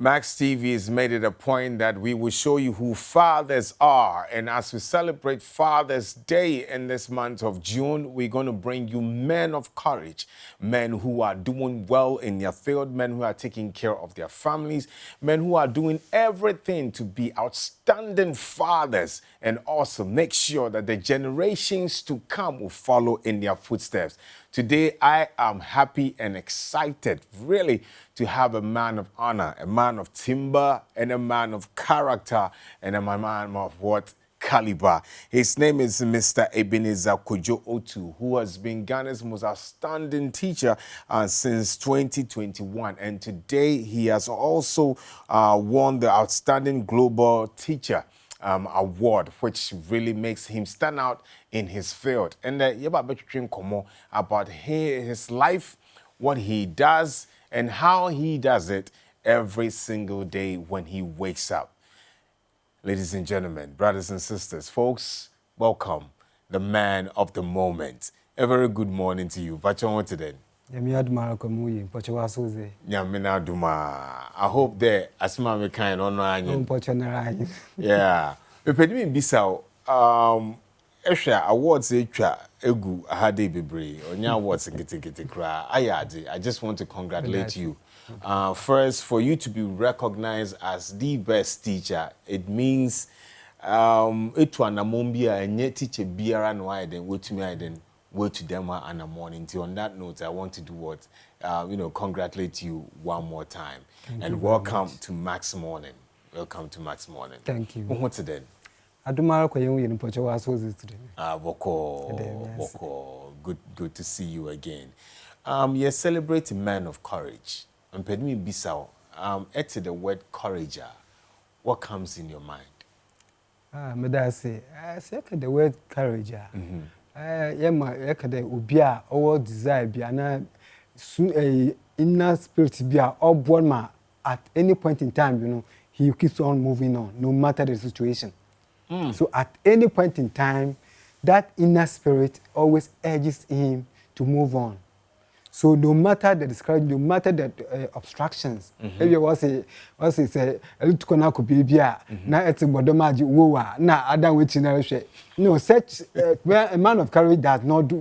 Max TV has made it a point that we will show you who fathers are. And as we celebrate Father's Day in this month of June, we're going to bring you men of courage, men who are doing well in their field, men who are taking care of their families, men who are doing everything to be outstanding fathers and also make sure that the generations to come will follow in their footsteps. Today, I am happy and excited, really, to have a man of honor, a man of timber, and a man of character, and a man of what? Caliber. His name is Mr. Ebenezer Kojo Otoo, who has been Ghana's most outstanding teacher since 2021. And today, he has also won the Outstanding Global Teacher award, which really makes him stand out in his field. And about his life, what he does, and how he does it every single day when he wakes up. Ladies and gentlemen, brothers and sisters, folks, welcome the man of the moment. A very good morning to you. Bachon today. I hope that asma me kind on yeah. Me pedi me bisa ehwa awards etwa egu ahade bebre. Onya awards nkete kra. I just want to congratulate you. First, for you to be recognized as the best teacher, it means etu anamombia enye teacher biara no aiden wetumi aiden way to them and morning. On that note, I want to do what congratulate you one more time. And welcome to Max Morning. Welcome to Max Morning. Thank you. What's it then? Adumara kwa yengu yenipocho wasozi today. Boko. Good to see you again. You're celebrating men of courage. And Pedmi Bissau, at the word courage, what comes in your mind? Medase, I say the word courage. Yema ekade ubia or desire biana inner spirit bia or born ma at any point in time, he keeps on moving on, no matter the situation. So at any point in time, that inner spirit always urges him to move on. So no matter the discouragement, no matter the obstructions, maybe was a little could be na it's a modomaji woa na adam which no such a man of courage does not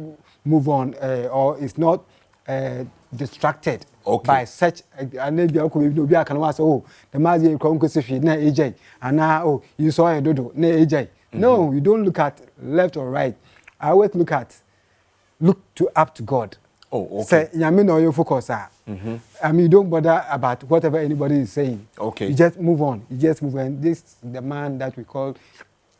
move on or is not distracted by such and maybe I can was the mazi concourse na AJ and now you saw a dodo na AJ. No, you don't look at left or right. I always look up to God. Oh, okay. Say, you focus. I mean, you don't bother about whatever anybody is saying. Okay. You just move on. This is the man that we call,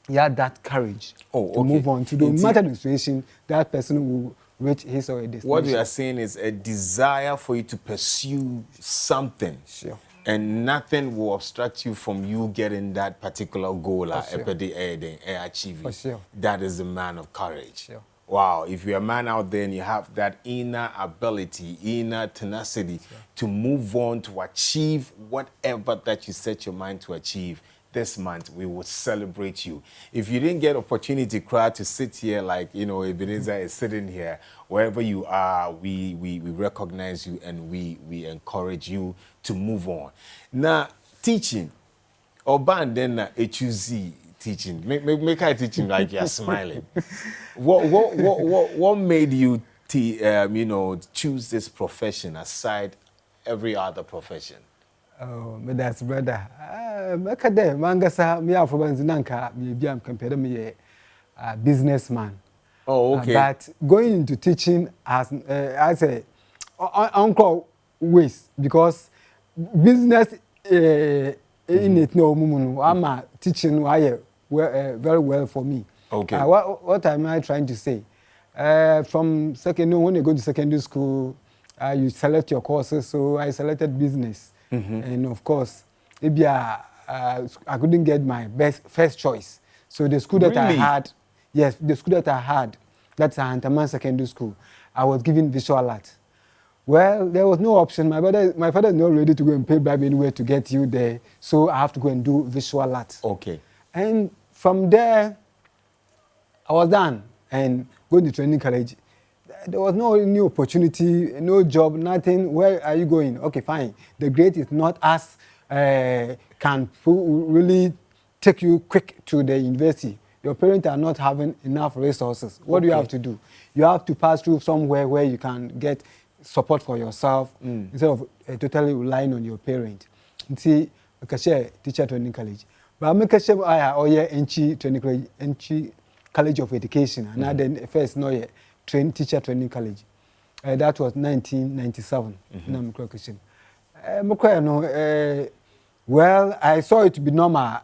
he had that courage to move on. To no matter the situation, that person will reach his or her destination. What we are saying is a desire for you to pursue something. Sure. And nothing will obstruct you from you getting that particular goal achieving. For sure. That is the man of courage. Sure. Wow, if you're a man out there and you have that inner ability, inner tenacity to move on, to achieve whatever that you set your mind to achieve, this month we will celebrate you. If you didn't get opportunity to sit here like, Ebenezer is sitting here, wherever you are, we recognize you and we encourage you to move on. Now, teaching, or band then HUZ, teaching. Make I teaching like you're smiling. What made you choose this profession aside every other profession? Oh, that's brother. Makade mangasa me afrobanzi nanka me biam compare me a businessman. Oh, okay. But going into teaching as a uncle ways because business in it no mumunu. I'm teaching why very well for me. Okay. What am I trying to say? From when you go to secondary school, you select your courses. So I selected business, and of course, maybe I couldn't get my first choice. So the school that I had, that's a Antaman Secondary School. I was given visual art. Well, there was no option. My father is not ready to go and pay bribe anywhere to get you there. So I have to go and do visual art. Okay. And from there, I was done and going to training college. There was no new opportunity, no job, nothing. Where are you going? Okay, fine. The grade is not as can really take you quick to the university. Your parents are not having enough resources. What do you have to do? You have to pass through somewhere where you can get support for yourself instead of totally relying on your parents. See, I share teacher training college. But I share Enchi training college, Enchi College of Education, and then first teacher training college. That was 1997. Well, I saw it to be normal.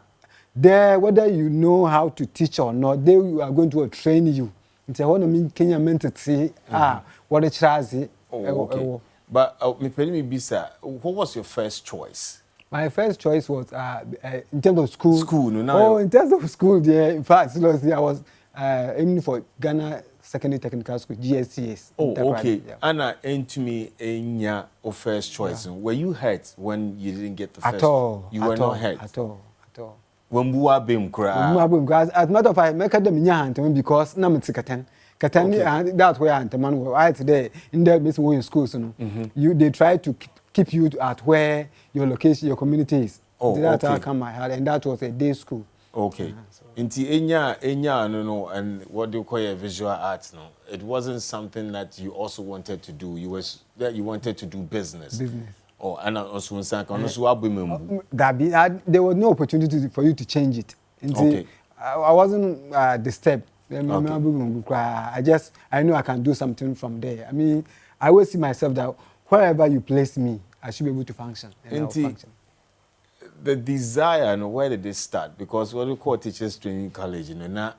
There, whether you know how to teach or not, they are going to train you. It's a one Kenya meant to see what it has. Okay. But me bisa, what was your first choice? My first choice was in terms of school. School, no. Oh, in terms of school, yeah. In fact, seriously, I was aiming for Ghana Secondary Technical School, GSCS. Oh, okay. Yeah. Anna, into me, in your first choice. Yeah. Were you hurt when you didn't get the first? At all. You were not hurt? At all. At all. When we were being cried. As a matter of fact, I make them in your hand because now it's Katan. Katan, that's where I'm the man. Right today, in the Miss Women schools, they try to keep you at where your location, your community is. Oh, that's how I come my heart, and that was a day school. Okay. Inti enya no, and what do you call a visual arts no? It wasn't something that you also wanted to do. You wanted to do business. Business. Oh, and also there was no opportunity for you to change it. Okay. I wasn't disturbed. Okay. I know I can do something from there. I mean, I always see myself that wherever you place me, I should be able to function. And I'll function. The desire, and where did it start? Because what we call teachers training college, now,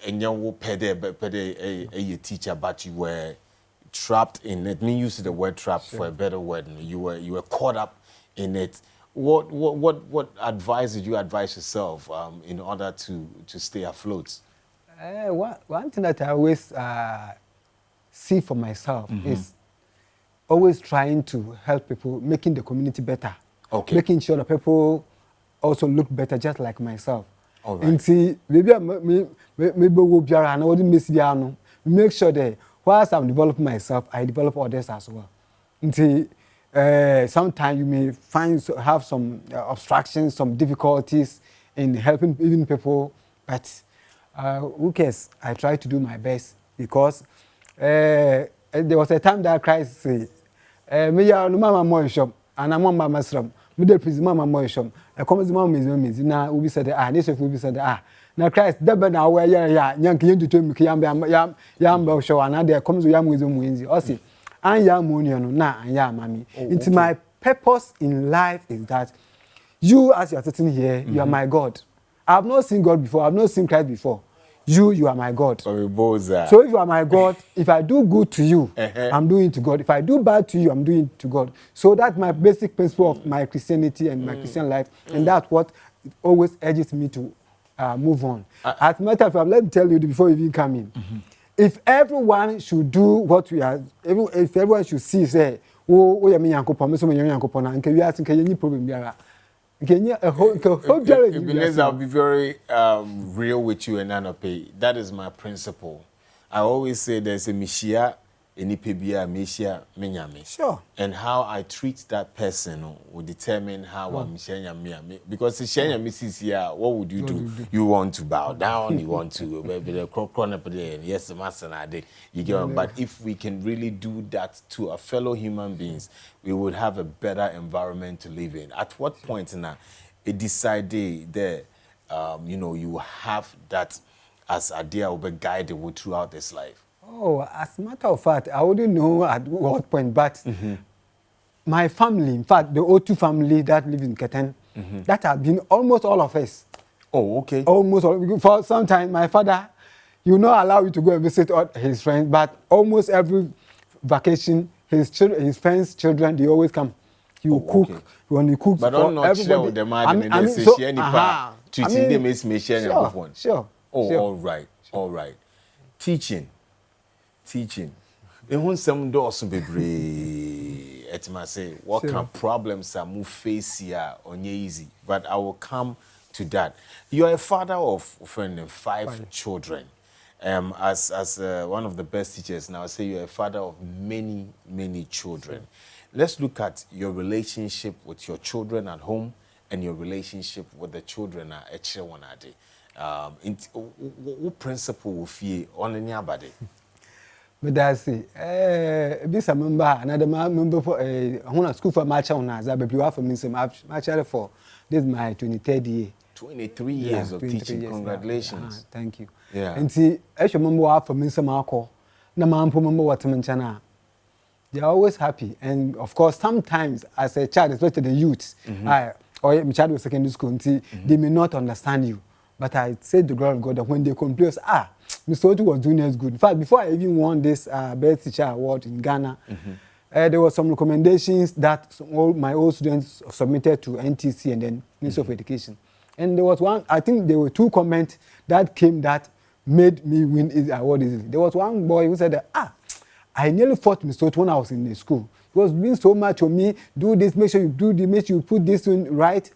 and you a teacher, but you were trapped in it. Me use the word trap for a better word. You were caught up in it. What advice did you advise yourself in order to stay afloat? One thing that I always see for myself is always trying to help people, making the community better. Okay. Making sure that people also look better, just like myself. All right. And see, maybe we'll be around. I wouldn't miss the make sure that whilst I'm developing myself, I develop others as well. And see, sometimes you may have some obstructions, some difficulties in helping even people, but who cares? I try to do my best because there was a time that Christ said, "Me ya no mama mo shop, and I'm on mama sram. Me dey please mama mo shop. I come as mama is na we be said this we be said na Christ debe na we ya nyanke yendu to mi yam show and there comes yam with mu o say an ya mu no na an ya mami." It's my purpose in life is that you as you are sitting here, you are my God. I have not seen God before. I have not seen Christ before. You are my God. So if you are my God, if I do good to you, I'm doing it to God. If I do bad to you, I'm doing it to God. So that's my basic principle of my Christianity and my Christian life. And that's what always urges me to move on. As a matter of fact, let me tell you before you even come in. If everyone should do what we are, if everyone should see, say, oh, you mean Yankopon, we ask any problem. Ebenezer, I'll be very real with you and Anope. That is my principle. I always say there's a Mishia, Enipebia, Mishia, Minyami. Sure. And how I treat that person will determine how I'm Mishia. Because if Shenya misses here, what would you do? You want to bow down, you want to yes, the master you get on. But if we can really do that to our fellow human beings, we would have a better environment to live in. At what point now, it decided that you have that as a dear will be guided throughout this life? Oh, as a matter of fact, I wouldn't know at what point, but my family, in fact, the Otoo family that lives in Keten, that have been almost all of us. Oh, okay. Almost all. For some time, my father, he will not allow you to go and visit all his friends, but almost every vacation, his friends' children, they always come. He will cook. Okay. When he cooks but for everybody. Sure. Oh, sure. All right. Teaching. And when some doors be it must say what kind of problems are move face here on easy. But I will come to that. You are a father of 5 children. As one of the best teachers now, I say you are a father of many children. let's look at your relationship with your children at home and your relationship with the children at Echirewanade. What principle will feel on any abade? But that's it. This a member, another member for a school for match on as I be for me some match for this is my 23rd year. 23 years of teaching. Years, congratulations. Thank you. Yeah. And see, I should remember for me some alcohol. No man remember what to mention. They are always happy, and of course, sometimes as a child, especially the youths, or my child was secondary school, they may not understand you. But I said the glory of God that when they complain, Mr. Otoo was doing as good. In fact, before I even won this Best Teacher Award in Ghana, there were some recommendations that my old students submitted to NTC and then Ministry of Education. And there was one, I think there were 2 comments that came that made me win the award easily. There was one boy who said that, I nearly fought Mr. Otoo when I was in the school. He was doing so much on me, do this, make sure you do this, make sure you put this in right.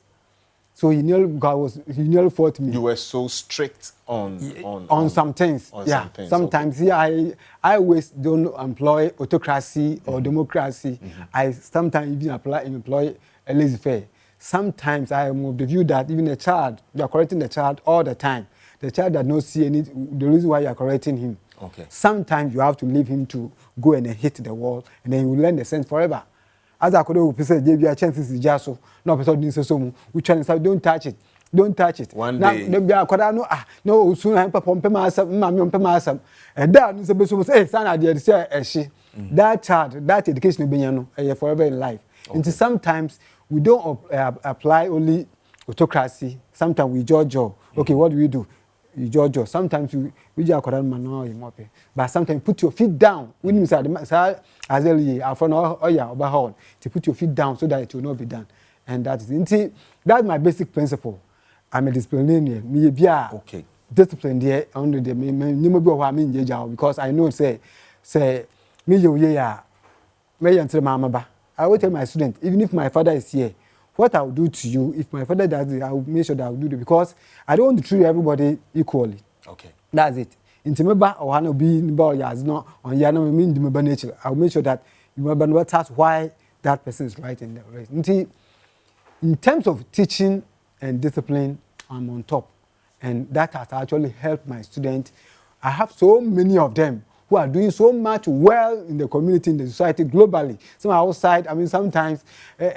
So he nearly fought me. You were so strict on some things. Yeah. Some things. Sometimes I always don't employ autocracy or democracy. I sometimes even employ a laissez-faire. Sometimes I am of the view that even a child, you are correcting the child all the time. The child does not see the reason why you are correcting him. Okay. Sometimes you have to leave him to go and hit the wall, and then he will learn the sense forever. As I could have said, give you a chance to just so no person didn't so we try and say don't touch it. Don't touch it. One day. No, soon I'm pump myself, and that is a bit so say, son, I did say, she. That child, that education will be forever in life. Okay. And sometimes we don't apply only autocracy. Sometimes we judge. Okay, what do we do? You judge. Sometimes we just but sometimes put your feet down. We need to put your feet down so that it will not be done. And that's my basic principle. I'm a disciplinarian. Me be okay. Discipline there under the me because I know say me I will tell my students, even if my father is here, what I will do to you, if my father does it, I will make sure that I will do it because I don't want to treat everybody equally. Okay. That's it. Intimeba or one be in ball yas not on Yana mean the nature. I will make sure that you remember what that's why that person is right in the race. In terms of teaching and discipline, I'm on top. And that has actually helped my students. I have so many of them who are doing so much well in the community, in the society, globally. Some outside, I mean, sometimes, you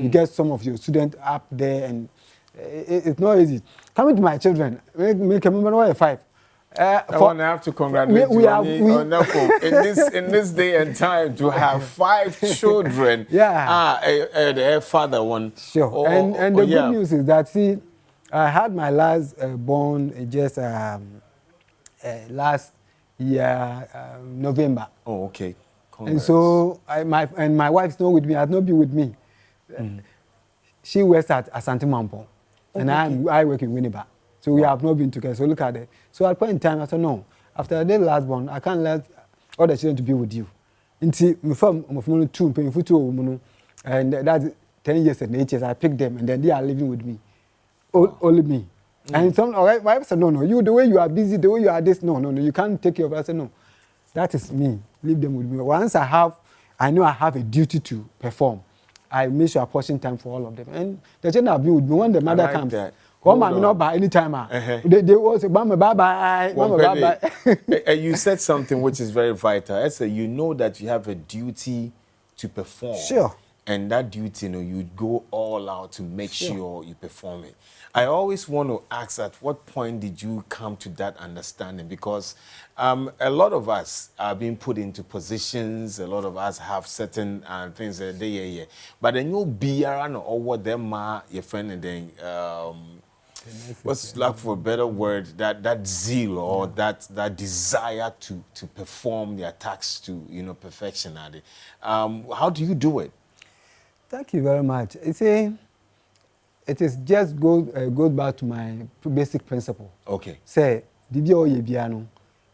get some of your students up there, and it's not easy. Coming to my children, make a member 5. I want to have to congratulate you in this day and time to have 5 children. The father one. Sure. And the good news is that, see, I had my last born just last year, November. Oh, okay. Congrats. And so my wife is not with me, has not been with me. She works at Asante Mampo, and I work in Winneba. So we have not been together. So look at it. So at point in time, I said, no, after the last born, I can't let all the children to be with you. Until my firm of 2, and that's 10 years and 8 years, I picked them, and then they are living with me. Only me. And some wife said, no, you, the way you are busy, the way you are this, no, you can't take care of us. I said, no, that is me. Leave them with me. Once I know I have a duty to perform, I make sure I portion time for all of them. And the children have been with me when the mother comes. Come on, not by any time. They always say, Mama, bye-bye. Mama, bye-bye. You said something which is very vital. I said, you know that you have a duty to perform. Sure. And that duty, you go all out to make sure you perform it. I always want to ask, at what point did you come to that understanding? Because a lot of us are being put into positions. A lot of us have certain things that they but then you'll be around or what them your friend and then what's like for a better word, that zeal or that desire to perform their tasks to perfection at it. How do you do it? Thank you very much. It is just goes back to my basic principle. Okay. Say, Dibia or Yebiano,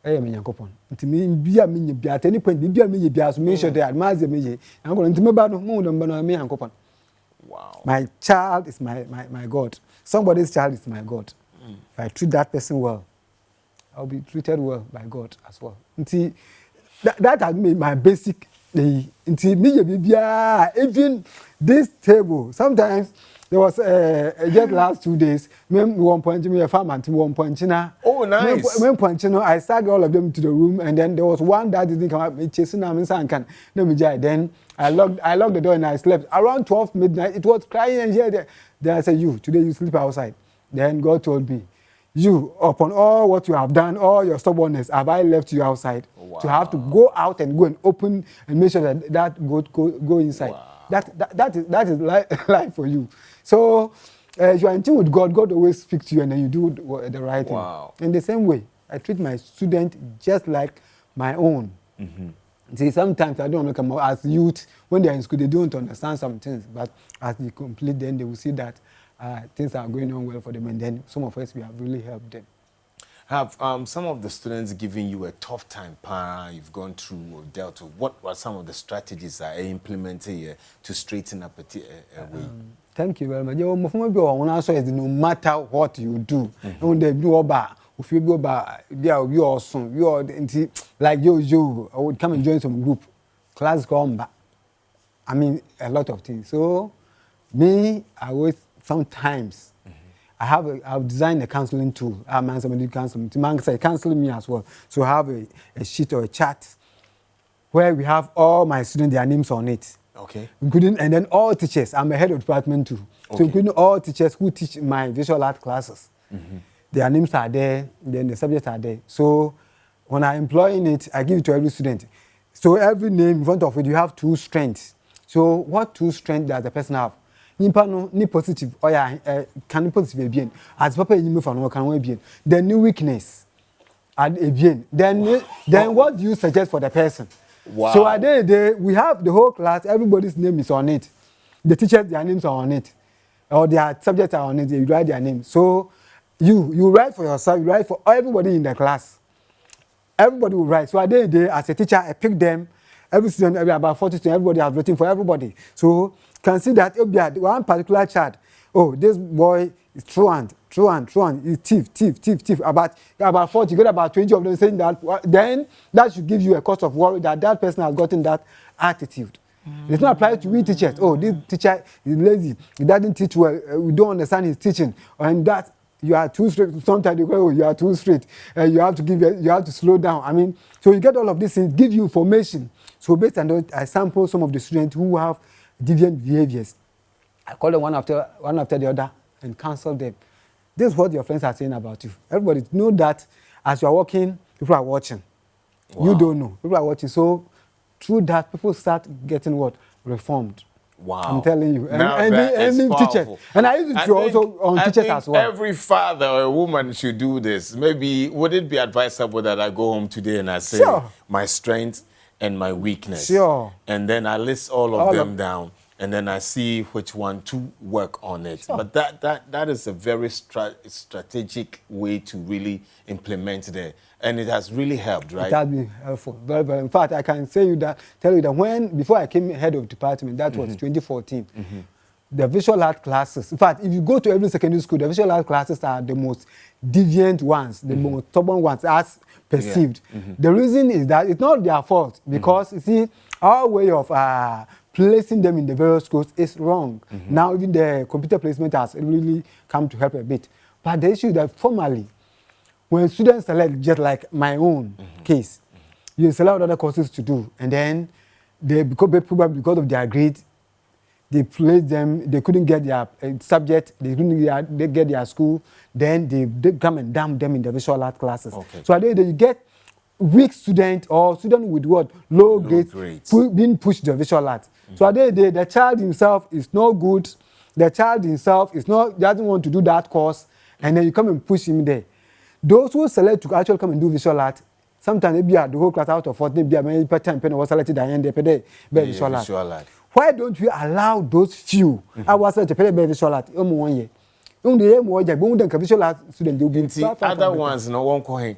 I am in Yakopon. To me, be a mini at any point, Dibia me bias, make sure they admire me. I'm going to me about more than me and Copon. Wow. My child is my God. Somebody's child is my God. If I treat that person well, I'll be treated well by God as well. See, that has been my basic Even this table, sometimes there was just last 2 days, one point me a farm and 1 point china. Oh, nice. I started all of them to the room, and then there was one that didn't come up. Me chasing them and can then I locked the door and I slept around 12 midnight. It was crying and here. Then I said, "You today you sleep outside." Then God told me, "You, upon all what you have done, all your stubbornness, have I left you outside to have to go out and go and open and make sure that go inside." Wow. That is life for you. So if you are in tune with God, God always speaks to you, and then you do the right thing. Wow. In the same way, I treat my student just like my own. See, sometimes I don't look at them as youth. When they are in school, they don't understand some things, but as they complete, then they will see that things are going on well for them, and then some of us, we have really helped them. Have some of the students given you a tough time, you've gone through or dealt with? What were some of the strategies that are implemented here to straighten up a way? Thank you very much. No matter what you do, when they do about, if you go about, you awesome, you are like you, I would come and join some group, class come back. I mean, a lot of things. So, me, I always sometimes. I've designed a counseling tool. I'm somebody counseling. Man say counseling me as well. So I have a sheet or a chart where we have all my students, their names on it. Okay. Including, and then all teachers. I'm a head of department too. Okay. So including all teachers who teach my visual art classes. Their names are there, then the subjects are there. So when I'm employing it, I give it to every student. So every name in front of it, you have 2 strengths. So what 2 strengths does the person have? Nimpa no ni positive can positive bien as papa you for no can bien then new weakness and bien then what do you suggest for the person? Wow. So at the end of the day, we have the whole class, everybody's name is on it, the teachers, their names are on it, or their subjects are on it, you write their name. So you write for yourself, you write for everybody in the class, everybody will write. So at the end of the day, as a teacher, I pick them, every student, about 40 students, everybody has written for everybody. So can see that one particular child, oh, this boy is truant, he's thief. About 40, you get about 20 of them saying that, then that should give you a cause of worry that person has gotten that attitude. It's not applied to we teachers. Oh, this teacher is lazy, he doesn't teach well, we don't understand his teaching, and that you are too straight. Sometimes you go, oh, you are too straight, you have to slow down. I mean, so you get all of these things, give you information. So based on that, I sample some of the students who have deviant behaviors. I call them one after the other and counsel them. This is what your friends are saying about you. Everybody know that as you are walking, people are watching. Wow. You don't know. People are watching. So through that, people start getting what? Reformed. Wow. I'm telling you. And teachers. And I use it also on teachers as well. Every father or a woman should do this. Maybe, would it be advisable that I go home today and I say my strength and my weakness? Sure. And then I list all of them down, and then I see which one to work on it. Sure. But that is a very strategic way to really implement there. And it has really helped, right? It has been helpful. Very, very. In fact, I can tell you that before I came head of department, that was 2014. The visual art classes, in fact, if you go to every secondary school, the visual art classes are the most deviant ones, the most stubborn ones as perceived. The reason is that it's not their fault, because you see, our way of placing them in the various schools is wrong. Now even the computer placement has really come to help a bit. But the issue is that formally, when students select, just like my own case, you select other courses to do, and then they probably because of their grade, they placed them, they couldn't get their subject, they couldn't get their school, then they come and dump them in the visual art classes. Okay. So at the end, you get weak student or student with what? Low grades. Being pushed to the visual art. So at the end, the child himself is no good, the child himself doesn't want to do that course, and then you come and push him there. Those who select to actually come and do visual art, sometimes they be the whole class out of 40, they be per time, was selected and they pay visual art. Why don't we allow those few? I was such a pay visual art 1 year. Only more visual art student will be other ones no one coin.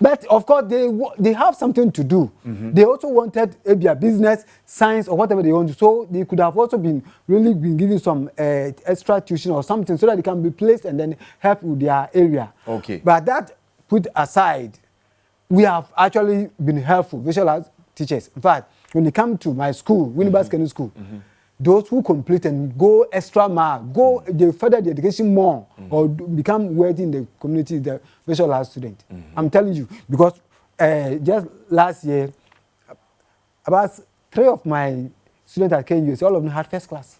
But of course they have something to do. They also wanted maybe a business, science, or whatever they want to. So they could have also been given some extra tuition or something so that they can be placed and then help with their area. Okay. But that put aside, we have actually been helpful, visual art teachers. In fact, when they come to my school, Winnipeg Secondary School, those who complete and go extra mile, they further the education more or become worthy in the community, the visual arts student. I'm telling you, because just last year, about 3 of my students at KUS, all of them had first class.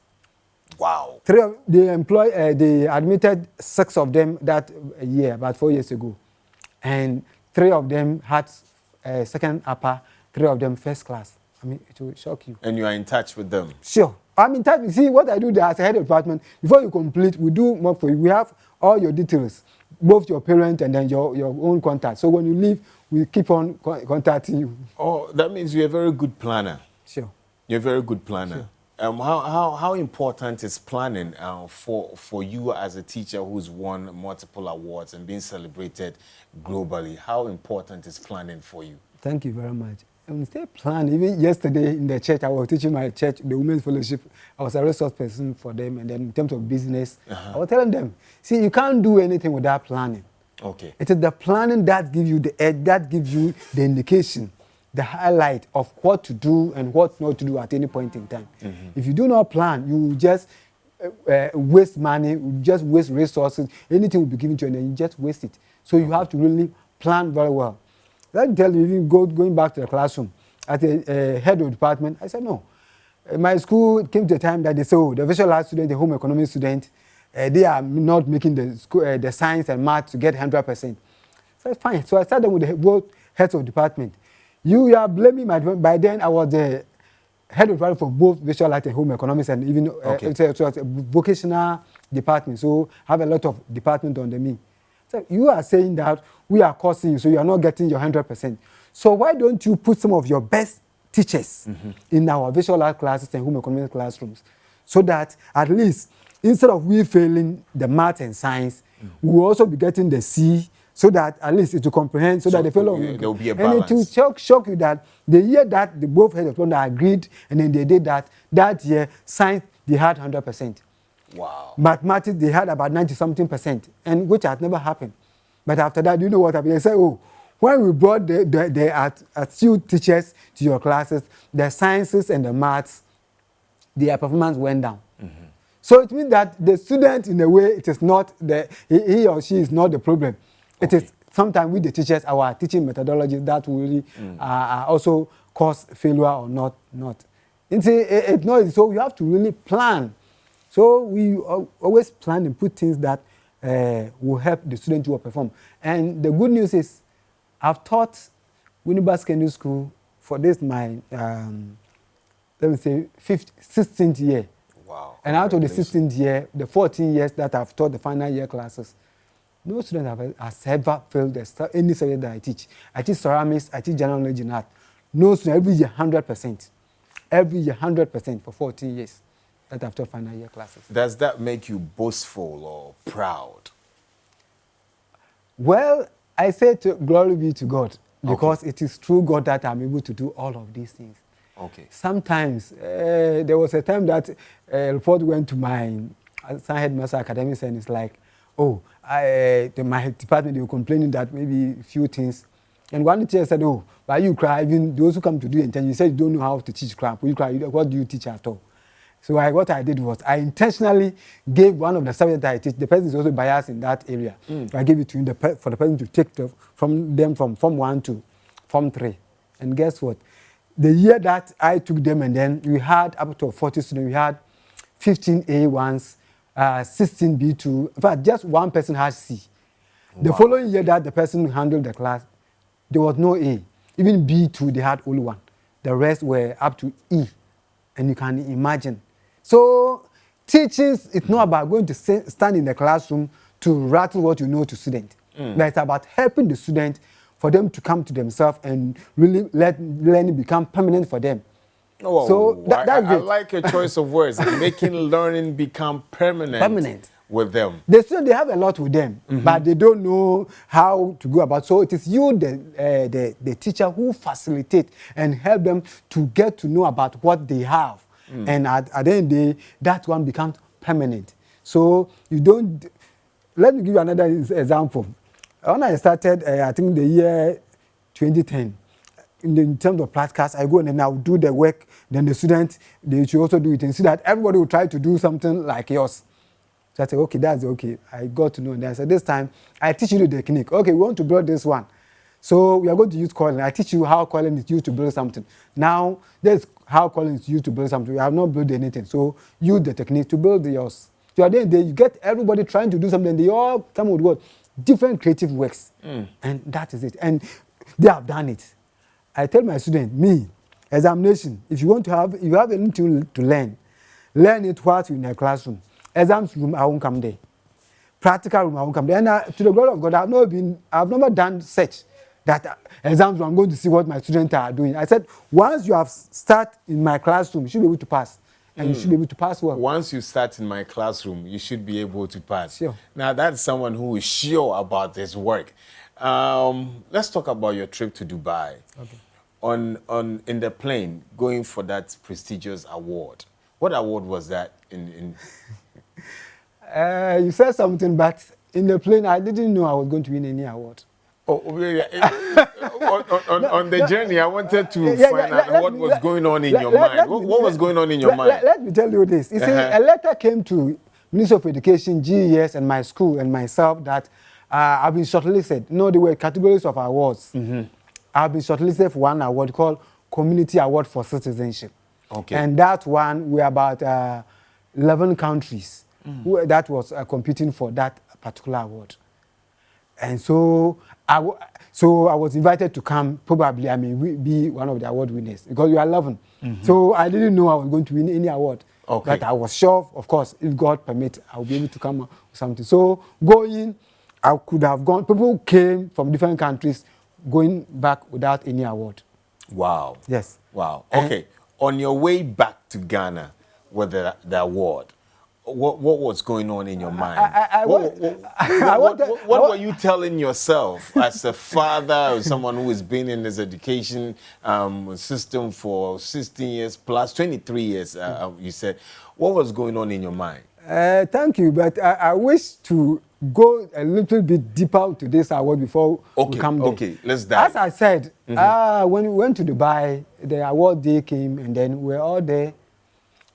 Wow. They admitted 6 of them that year, about 4 years ago. And 3 of them had second upper, 3 of them first class. I mean, it will shock you. And you are in touch with them? Sure. I'm in touch. You see, what I do there as a head of department, before you complete, we do more for you. We have all your details, both your parent and then your own contact. So when you leave, we keep on contacting you. Oh, that means you're a very good planner. Sure. You're a very good planner. Sure. How important is planning for you as a teacher who's won multiple awards and being celebrated globally? How important is planning for you? Thank you very much. And stay plan. Even yesterday in the church, I was teaching my church, the Women's Fellowship. I was a resource person for them. And then in terms of business, I was telling them, see, you can't do anything without planning. Okay. It is the planning that gives you the edge, that gives you the indication, the highlight of what to do and what not to do at any point in time. If you do not plan, you will just waste money, you just waste resources. Anything will be given to you and then you just waste it. So you have to really plan very well. Let me tell you, even going back to the classroom, as a head of department, I said no. My school came to a time that they said, oh, the visual arts student, the home economics student, they are not making the science and math to get 100%. So fine. So I started with both heads of department. You are blaming my department. By then, I was the head of department for both visual arts and home economics, and even so it's a vocational department. So I have a lot of department under me. So you are saying that we are costing you, so you are not getting your 100%. So why don't you put some of your best teachers in our visual art classes and home economics classrooms, so that at least instead of we failing the math and science, we will also be getting the C, so that at least it will comprehend, so that the fellow there will be a balance. And it will shock you that the year that the both heads of department agreed, and then they did that year, science they had 100%. Wow. Mathematics, they had about 90-something%, and which had never happened. But after that, you know what happened? They said, oh, when we brought the astute teachers to your classes, the sciences and the maths, their performance went down. So it means that the student, in a way, it is not he or she is not the problem. It is sometimes with the teachers, our teaching methodologies that will really also cause failure or not. It's not, so we have to really plan. So we always plan and put things that will help the student to perform. And the good news is, I've taught Winnipeg Secondary School for this my, let me say, 16th year. Wow. And out of the 16th year, the 14 years that I've taught the final year classes, no student has ever failed any subject that I teach. I teach ceramics, I teach general knowledge in art. No student, every year 100%. Every year 100% for 14 years that I've taught final year classes. Does that make you boastful or proud? Well, I say glory be to God, because it is through God that I'm able to do all of these things. Okay. Sometimes, there was a time that a report went to my headmaster academics, and it's like, oh, my department, they were complaining that maybe a few things. And one teacher said, oh, why you cry? Even those who come to do intention, you said you don't know how to teach cramp. You cry, what do you teach at all? So what I did was I intentionally gave one of the subjects that I teach. The person is also biased in that area. So I gave it to him for the person to take from Form 1 to Form 3. And guess what? The year that I took them, and then we had up to 40 students. We had 15 A1s, 16 B2. In fact, just one person had C. Wow. The following year that the person handled the class, there was no A. Even B2, they had only 1. The rest were up to E. And you can imagine. So teaching, it's not about going to stand in the classroom to rattle what you know to students. But it's about helping the student for them to come to themselves and really let learning become permanent for them. Oh, so I like your choice of words. Making learning become permanent with them. The students, they have a lot with them, but they don't know how to go about. So it is you, the teacher, who facilitate and help them to get to know about what they have. And at the end of the day, that one becomes permanent. So you don't. Let me give you another example. When I started, I think the year 2010, in terms of practicals, I go and then I'll do the work. Then the students, they should also do it, and see that everybody will try to do something like yours. So I said, okay, that's okay. I got to know. And then I said, this time, I teach you the technique. Okay, we want to build this one. So we are going to use coiling. I teach you how coiling is used to build something. Now, there's how coiling is used to build something. We have not built anything. So use the technique to build yours. So at the end of the day, you get everybody trying to do something. They all come with what? Different creative works. And that is it. And they have done it. I tell my students, me, examination, if you have anything to learn it whilst you're in a classroom. Exams room, I won't come there. Practical room, I won't come there. And to the glory of God, I've never done such that exams room, I'm going to see what my students are doing. I said, once you have start in my classroom, you should be able to pass. And you should be able to pass well. Once you start in my classroom, you should be able to pass. Sure. Now, that's someone who is sure about this work. Let's talk about your trip to Dubai. Okay. In the plane, going for that prestigious award. What award was that in You said something, but in the plane, I didn't know I was going to win any award. Oh, yeah. On the journey, I wanted to find out what was going on in your mind. What was going on in your mind? Let me tell you this. You see, a letter came to Ministry of Education, GES, and my school and myself that I've been shortlisted. No, there were categories of awards. I've been shortlisted for one award called Community Award for Citizenship. Okay. And that one, we're about 11 countries that was competing for that particular award. And so I was invited to come, probably, be one of the award winners because we are 11. So I didn't know I was going to win any award. Okay. But I was sure, of course, if God permits, I'll be able to come with something. So going, I could have gone. People came from different countries going back without any award. Wow. Yes. Wow. Okay. On your way back to Ghana with the award, what was going on in your mind? What were you telling yourself as a father or someone who has been in this education system for 16 years plus, 23 years, you said. What was going on in your mind? Thank you, but I wish to go a little bit deeper to this award before we come there. Okay, let's dive. As I said, when we went to Dubai, the award day came, and then we were all there.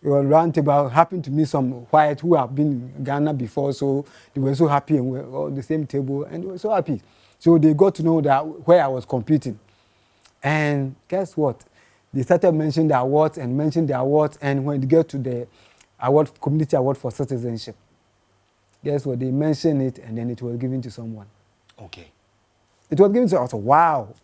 We were round table, happened to meet some white who have been in Ghana before, so they were so happy, and we were all at the same table, and they were so happy. So they got to know that where I was competing. And guess what? They started mentioning the awards, and when they get to the award, Community Award for Citizenship, guess what? They mentioned it, and then it was given to someone. Okay. It was given to us. Wow.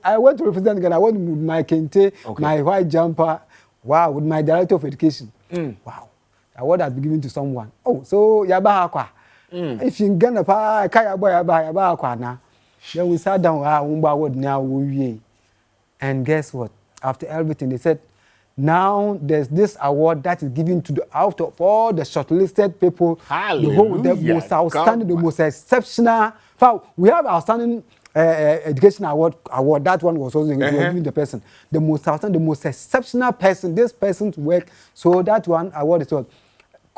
I went to represent Ghana. I went with my kente, my white jumper. Wow, with my director of education. Wow. The award has been given to someone. Oh, so yaba akwa. If you Ghana pa kaya boy yaba akwa na. Then we sat down. Award now we. And guess what? After everything, they said, now there's this award that is given to out of all the shortlisted people. Hallelujah. The most outstanding, the most exceptional. We have outstanding education award. That one was also given the person. The most outstanding, the most exceptional person. This person's work. So that one award is called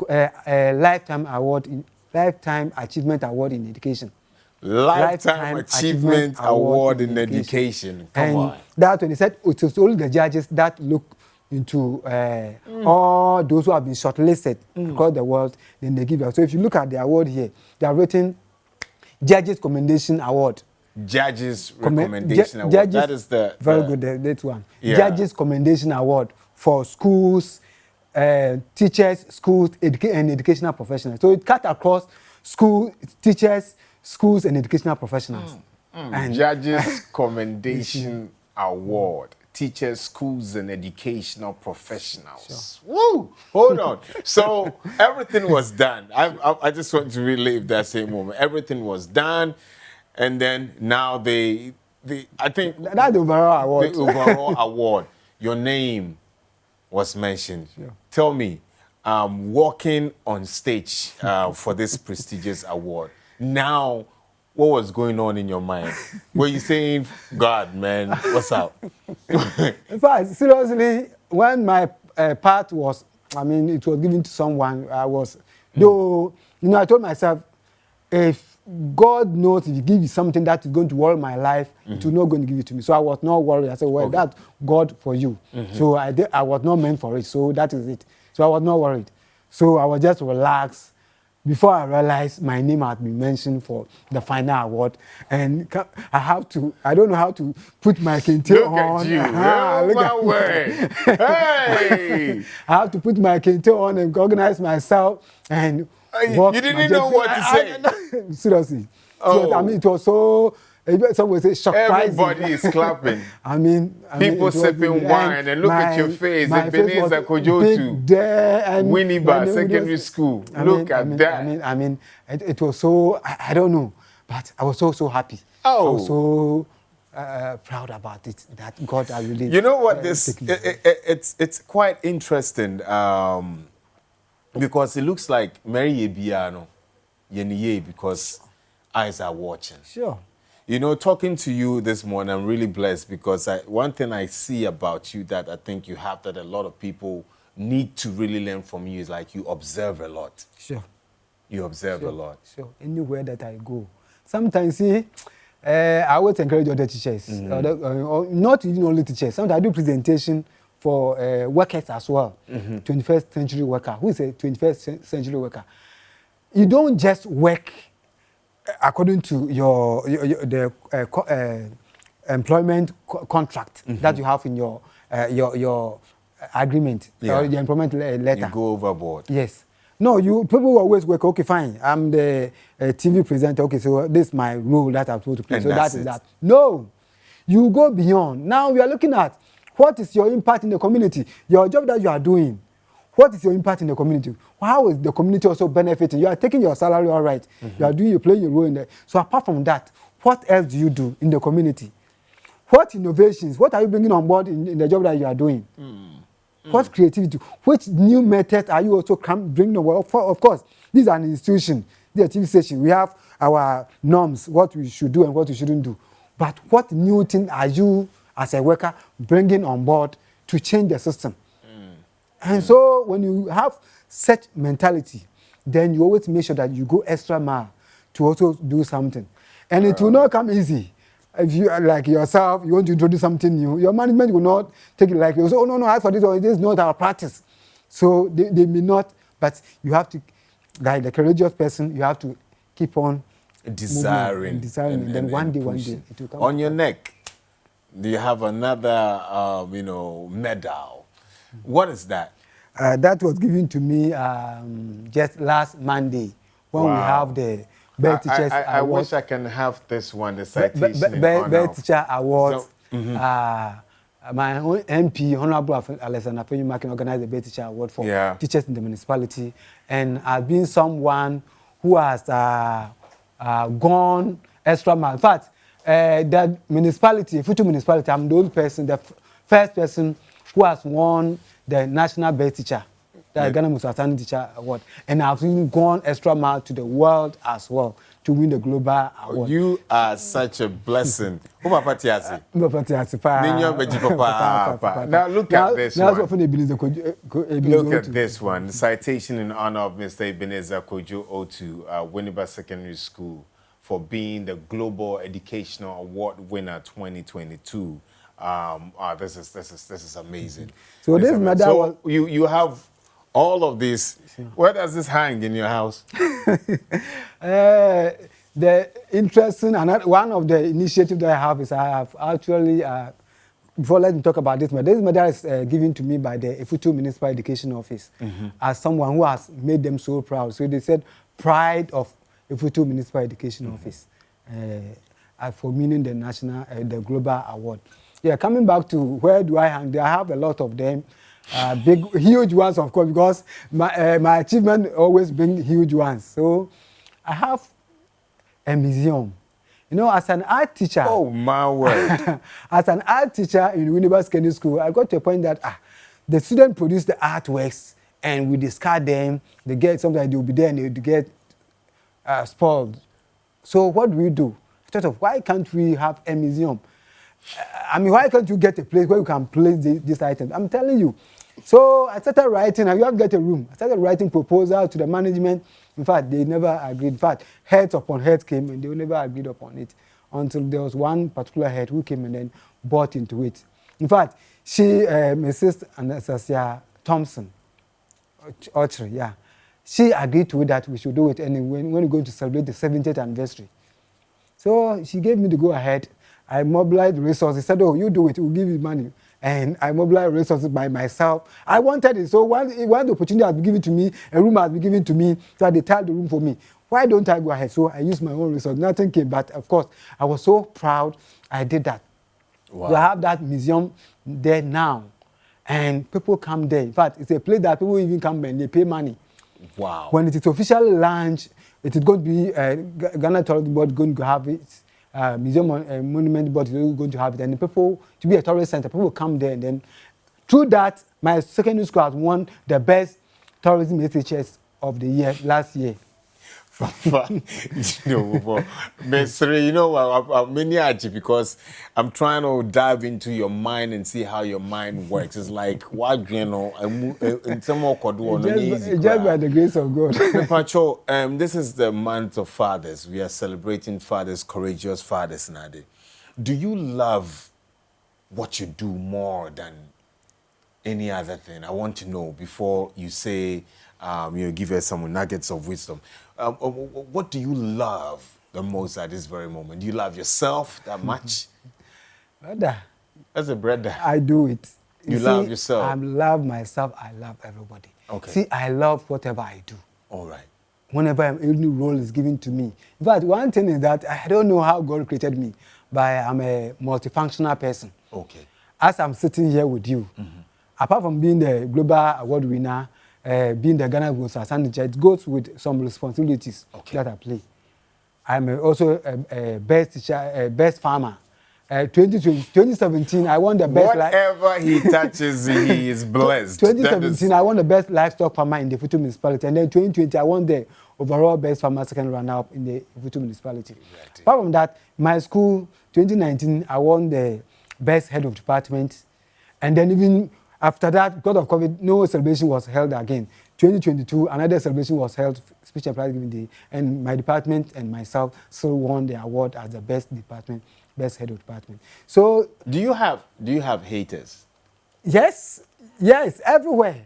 lifetime achievement award in education. Lifetime Achievement Award in Education. Come on. That when they said it was only the judges that look into all those who have been shortlisted across the world, then they give it. So if you look at the award here, they are written Judges Commendation Award. Judges Recommendation Award. That is very good. That one. Yeah. Judges Commendation Award for schools, teachers, schools, and educational professionals. So it cut across school teachers, schools, and educational professionals. And Judges Commendation Award. Teachers, schools, and educational professionals. Sure. Woo! Hold on. So everything was done. I just want to relive that same moment. Everything was done, and then now I think that's the overall award. The overall award. Your name was mentioned. Sure. Tell me, walking on stage for this prestigious award. Now, what was going on in your mind? Were you saying, God, man, what's up? In fact, seriously, when my part was, it was given to someone, I was, though, I told myself, if God knows if He gives you something that is going to worry my life, it will not going to give it to me. So I was not worried. I said, well, that's God for you. So I was not meant for it. So that is it. So I was not worried. So I was just relaxed. Before I realized my name had been mentioned for the final award, and I don't know how to put my kente Look on. at you. Oh, my word. Hey! I have to put my kente on and organize myself and walk. You didn't know what to say. Seriously. Oh. I mean, it was so. Some would say surprising. Everybody is clapping. I mean, People sipping wine and look at your face. Ebenezer Kojo Otoo. Winnie Bar Secondary School. Look at that. I mean, it was so. I don't know, but I was so happy. Oh. I was so proud about it that God has really. You know what? It's quite interesting because it looks like Mary Yebiano, Yeniye, because eyes are watching. Sure. You know, talking to you this morning, I'm really blessed because one thing I see about you that I think you have that a lot of people need to really learn from you is like you observe a lot. Sure. You observe a lot. Sure. Anywhere that I go. Sometimes, see, I always encourage other teachers, not even only teachers. Sometimes I do presentation for workers as well, 21st century worker. Who is a 21st century worker? You don't just work according to your employment contract that you have in your agreement or the employment letter. You go overboard. Yes. No, people always work. Okay, fine. I'm the TV presenter. Okay, so this is my role that I'm supposed to play. And so that's that is it. that. No, you go beyond. Now we are looking at what is your impact in the community. Your job that you are doing. What is your impact in the community? How is the community also benefiting? You are taking your salary, all right. You're playing your role in there. So apart from that, what else do you do in the community? What innovations? What are you bringing on board in the job that you are doing? What creativity? Which new methods are you also bringing on board? Of course, these are an institution. These are TV station. We have our norms, what we should do and what we shouldn't do. But what new thing are you, as a worker, bringing on board to change the system? And so when you have such mentality, then you always make sure that you go extra mile to also do something. And it will not come easy. If you are like yourself, you want to introduce something new, your management will not take it like you. So, oh, no, as for this, or this is not our practice. So they may not, but you have to, like the courageous person, you have to keep on desiring. And then one day it will come. On your neck, do you have another, medal? What is that? That was given to me just last Monday when we have the Best Teachers Award. I wish I can have this one, the citation. Best Teacher Award. My own MP, Honorable Alexander Penyumakin, organized the Best Teacher Award for teachers in the municipality. And I've been someone who has gone extra mile. In fact, that municipality, Futu municipality, I'm the only person, the first person who has won the National Best Teacher, the Ghana Musatani Teacher Award. And I've even gone extra mile to the world as well to win the global award. You are such a blessing. Now look at this one. Look at this one. The citation in honor of Mr. Ebenezer Kojo Otoo, Winneba Secondary School, for being the Global Educational Award winner 2022. This is amazing. So this medal. So you have all of this. Where does this hang in your house? The interesting and one of the initiatives that I have is I have actually before let me talk about this medal. This medal is given to me by the Efutu Municipal Education Office as someone who has made them so proud. So they said pride of Efutu Municipal Education Office for winning the the global award. Yeah, coming back to where do I hang? I have a lot of them, big, huge ones, of course, because my achievement always bring huge ones. So I have a museum. You know, as an art teacher. Oh, my word. As an art teacher in Winneba Secondary School, I got to a point that the students produce the artworks and we discard them. They get, sometimes they'll be there and they'll get spoiled. So what do? I thought of, why can't we have a museum? I mean, why can't you get a place where you can place these items? I'm telling you. So I started writing, and you have to get a room. I started writing proposals to the management In fact, they never agreed. In fact, heads upon heads came and they never agreed upon it until there was one particular head who came and then bought into it. In fact, she, Mrs. Anastasia Thompson, Ochre, yeah, she agreed to it that we should do it, and when we're going to celebrate the 70th anniversary. So she gave me the go ahead. I mobilized resources. Said, "Oh, you do it. We'll give you money." And I mobilized resources by myself. I wanted it. So one the opportunity has been given to me, a room has been given to me, so they tiled the room for me. Why don't I go ahead? So I used my own resources. Nothing came, but of course, I was so proud I did that. Wow. We have that museum there now, and people come there. In fact, it's a place that people even come and they pay money. Wow. When it is officially launched, it is going to be Ghana Tourism Board going to have it. Museum and Monument Board is going to have it, and the people to be a tourist center. People will come there, and then through that, my secondary school has won the best tourism SHS of the year last year. I'm many actually because I'm trying to dive into your mind and see how your mind works. It's like what and some more just by the grace of God. Pacho, this is the month of fathers. We are celebrating fathers, courageous fathers now. Do you love what you do more than any other thing? I want to know before you say give us some nuggets of wisdom. What do you love the most at this very moment? Do you love yourself that much? Brother. As a brother. I do it. You love yourself? I love myself. I love everybody. Okay. See, I love whatever I do. All right. Whenever any role is given to me. In fact, one thing is that I don't know how God created me, but I'm a multifunctional person. Okay. As I'm sitting here with you, apart from being the global award winner, being the Ghana Goes Asante, it goes with some responsibilities that I play. I'm also a best teacher, best farmer. 2017, I won the best. Whatever he touches, he is blessed. 2017, I won the best livestock farmer in the Futu municipality, and then 2020, I won the overall best farmer second runner-up in the Futu municipality. Right. Apart from that, my school, 2019, I won the best head of department, and then even after that, because of COVID, no celebration was held again. 2022, another celebration was held, special prize giving day, and my department and myself still won the award as the best department, best head of department. So, do you have haters? Yes, everywhere.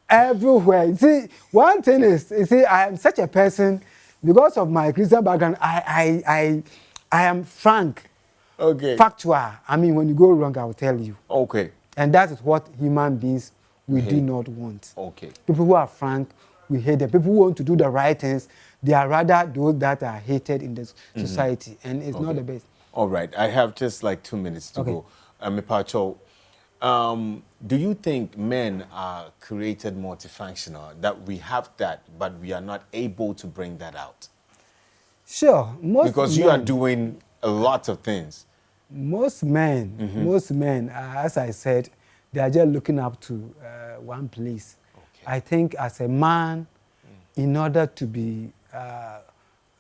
You see, one thing is, I am such a person because of my Christian background. I am frank, factual. I mean, when you go wrong, I will tell you. Okay. And that is what human beings we do not want. Okay. People who are frank, we hate them. People who want to do the right things, they are rather those that are hated in the society, and it's not the best. All right. I have just like 2 minutes to go. Pacho, do you think men are created multifunctional, that we have that, but we are not able to bring that out? Sure. Because you are doing a lot of things. Most men, as I said, they are just looking up to one place. Okay. I think as a man, in order to be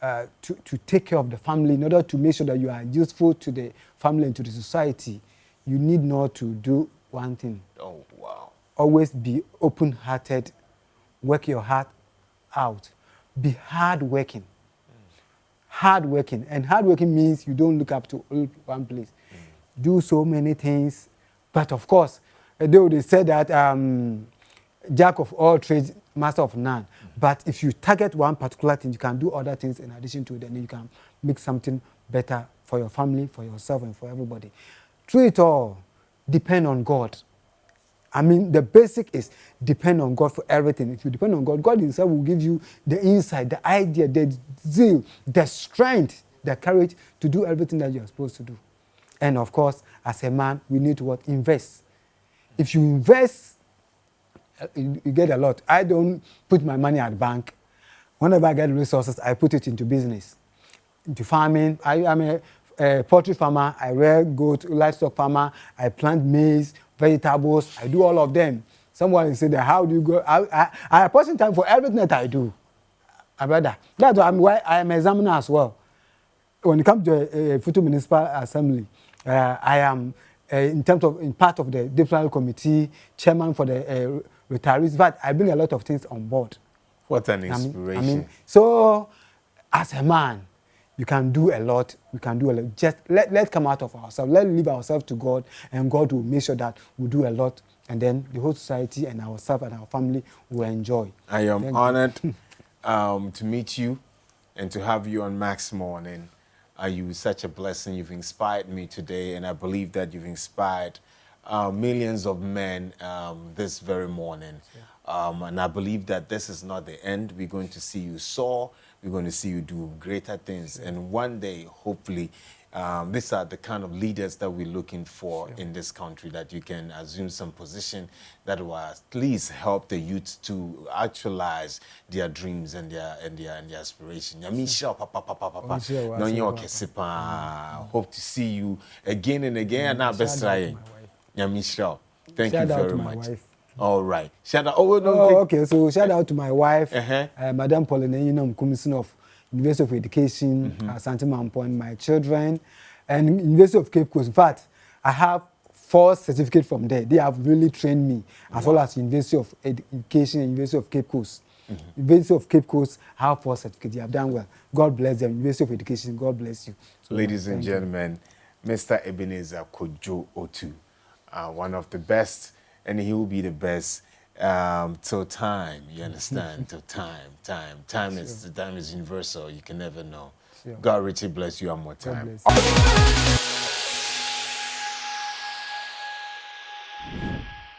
to take care of the family, in order to make sure that you are useful to the family and to the society, you need not to do one thing. Oh, wow. Always be open-hearted, work your heart out, be hard-working. Hardworking, and hardworking means you don't look up to one place. Do so many things, but of course, though they said that jack of all trades, master of none. But if you target one particular thing, you can do other things in addition to it, and you can make something better for your family, for yourself, and for everybody. Through it all, depend on God. I mean, the basic is depend on God for everything. If you depend on God, God himself will give you the insight, the idea, the zeal, the strength, the courage to do everything that you're supposed to do. And of course, as a man, we need to invest. If you invest, you get a lot. I don't put my money at the bank. Whenever I get resources, I put it into business, into farming. I am a poultry farmer. I rear goat, livestock farmer. I plant maize, vegetables. I do all of them. Someone said, how do you go? I apportion time for everything that I do. Brother, that's why I am an examiner as well. When it comes to Futu Municipal Assembly, I am in part of the different committee, chairman for the retirees. But I bring a lot of things on board What an inspiration. I mean, so as a man, you can do a lot. We can do a lot. Just let's come out of ourselves. Let's leave ourselves to God, and God will make sure that we do a lot, and then the whole society and ourselves and our family will enjoy. I am honored to meet you and to have you on Max Morning. You such a blessing. You've inspired me today, and I believe that you've inspired millions of men this very morning. And I believe that this is not the end. We're going to see you soar. We're going to see you do greater things. And one day, hopefully, these are the kind of leaders that we're looking for in this country, that you can assume some position that will at least help the youth to actualize their dreams and their aspiration. Hope to see you again and again. Thank you very much. All right. Shout out. Okay. So shout out to my wife, Madam Pauline, Commissioner of University of Education, Asante Mampo, and my children, and University of Cape Coast. In fact, I have 4 certificates from there. They have really trained me, as well as University of Education and University of Cape Coast. University of Cape Coast have 4 certificates. They have done well. God bless them. University of Education, God bless you. So, ladies and gentlemen, Mr. Ebenezer Kojo Otoo, one of the best, and he will be the best till time. You understand? Till time. Time is universal. You can never know. God richly bless you one more time.